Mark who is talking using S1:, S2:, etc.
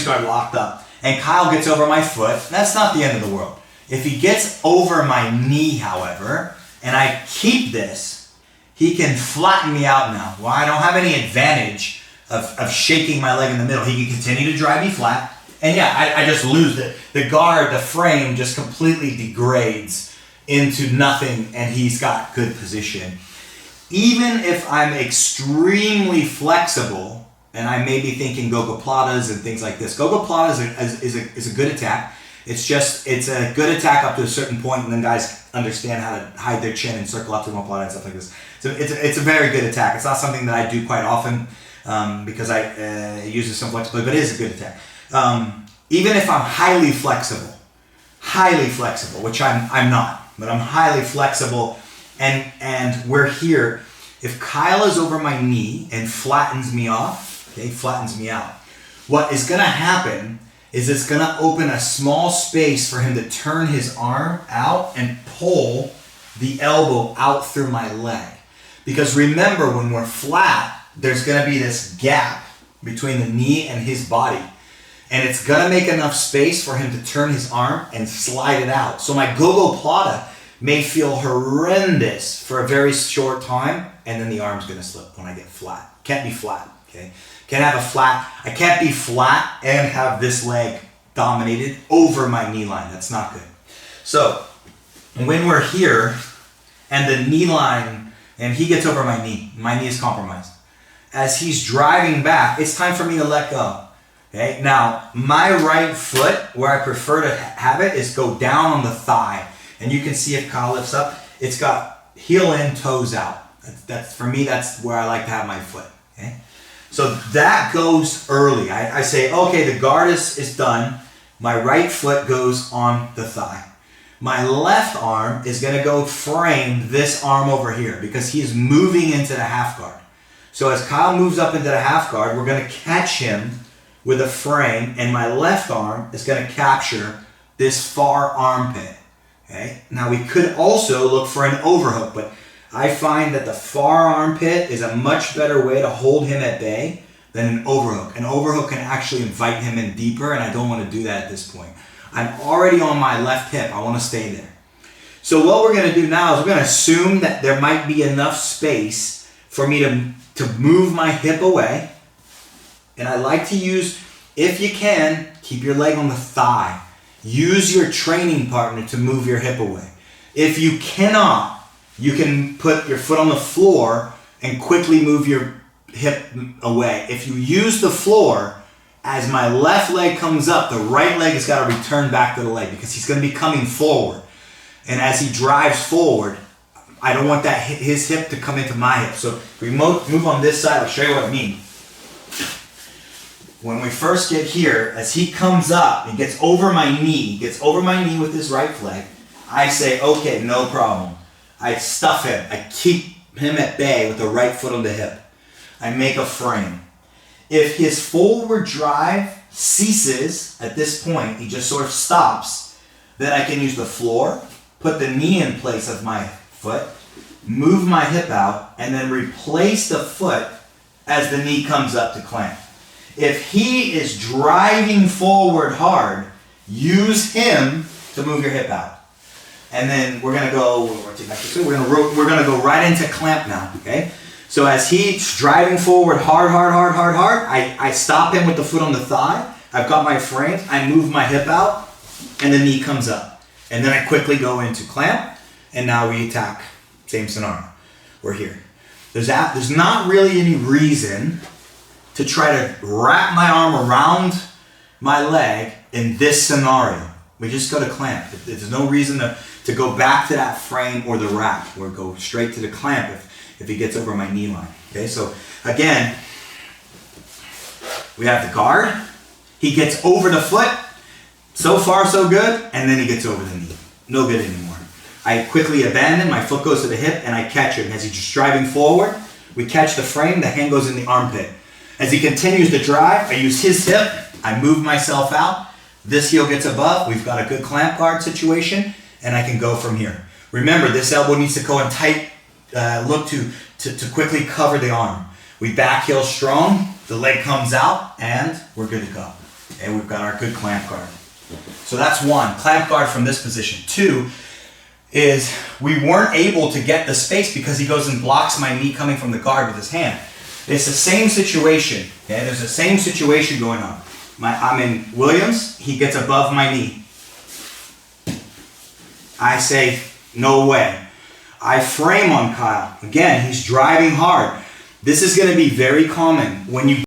S1: guard locked up, and Kyle gets over my foot, that's not the end of the world. If he gets over my knee, however, and I keep this, he can flatten me out now. Well, I don't have any advantage of shaking my leg in the middle. He can continue to drive me flat, and yeah, I just lose it. The guard, the frame just completely degrades into nothing, and he's got good position. Even if I'm extremely flexible, and I may be thinking gogoplatas and things like this. Gogoplata is a good attack. It's a good attack up to a certain point, and then guys understand how to hide their chin and circle up to omoplata and stuff like this. So it's a very good attack. It's not something that I do quite often because I use some flexibility, but it is a good attack. Even if I'm highly flexible, which I'm not, but I'm highly flexible, and we're here. If Kyle is over my knee and flattens me off, okay, flattens me out, what is going to happen is it's going to open a small space for him to turn his arm out and pull the elbow out through my leg. Because remember, when we're flat, there's going to be this gap between the knee and his body. And it's going to make enough space for him to turn his arm and slide it out. So my gogoplata may feel horrendous for a very short time, and then the arm's going to slip when I get flat. Can't be flat, okay? I can't be flat and have this leg dominated over my knee line. That's not good. So when we're here and the knee line, and he gets over my knee is compromised. As he's driving back, it's time for me to let go. Okay, now my right foot, where I prefer to have it, is go down on the thigh. And you can see if Kyle lifts up, it's got heel in, toes out. That's for me, that's where I like to have my foot. Okay? So that goes early. I say, okay, the guard is done. My right foot goes on the thigh. My left arm is going to go frame this arm over here because he is moving into the half guard. So as Kyle moves up into the half guard, we're going to catch him with a frame, and my left arm is going to capture this far armpit. Okay? Now we could also look for an overhook, but I find that the far armpit is a much better way to hold him at bay than an overhook. An overhook can actually invite him in deeper, and I don't want to do that at this point. I'm already on my left hip. I want to stay there. So what we're going to do now is we're going to assume that there might be enough space for me to move my hip away. And I like to use, if you can, keep your leg on the thigh. Use your training partner to move your hip away. If you cannot, you can put your foot on the floor and quickly move your hip away. If you use the floor, as my left leg comes up, the right leg has got to return back to the leg because he's going to be coming forward. And as he drives forward, I don't want that his hip to come into my hip. So if we move on this side, I'll show you what I mean. When we first get here, as he comes up, he gets over my knee, with his right leg, I say, okay, no problem. I stuff him. I keep him at bay with the right foot on the hip. I make a frame. If his forward drive ceases at this point, he just sort of stops, then I can use the floor, put the knee in place of my foot, move my hip out, and then replace the foot as the knee comes up to clamp. If he is driving forward hard, use him to move your hip out. And then we're gonna go right into clamp now, okay? So as he's driving forward hard, I stop him with the foot on the thigh. I've got my frames, I move my hip out, and the knee comes up. And then I quickly go into clamp, and now we attack. Same scenario. We're here. There's not really any reason to try to wrap my arm around my leg in this scenario. We just go to clamp. There's no reason to go back to that frame or the wrap, or go straight to the clamp if he gets over my knee line. Okay, so again, we have the guard. He gets over the foot. So far, so good. And then he gets over the knee. No good anymore. I quickly abandon. My foot goes to the hip, and I catch him. As he's just driving forward, we catch the frame. The hand goes in the armpit. As he continues to drive, I use his hip. I move myself out. This heel gets above. We've got a good clamp guard situation, and I can go from here. Remember, this elbow needs to go in tight look to quickly cover the arm. We back heel strong. The leg comes out, and we're good to go. And we've got our good clamp guard. So that's one, clamp guard from this position. Two is we weren't able to get the space because he goes and blocks my knee coming from the guard with his hand. It's the same situation. Okay? There's the same situation going on. I'm in Williams, he gets above my knee. I say, no way. I frame on Kyle. Again, he's driving hard. This is going to be very common when you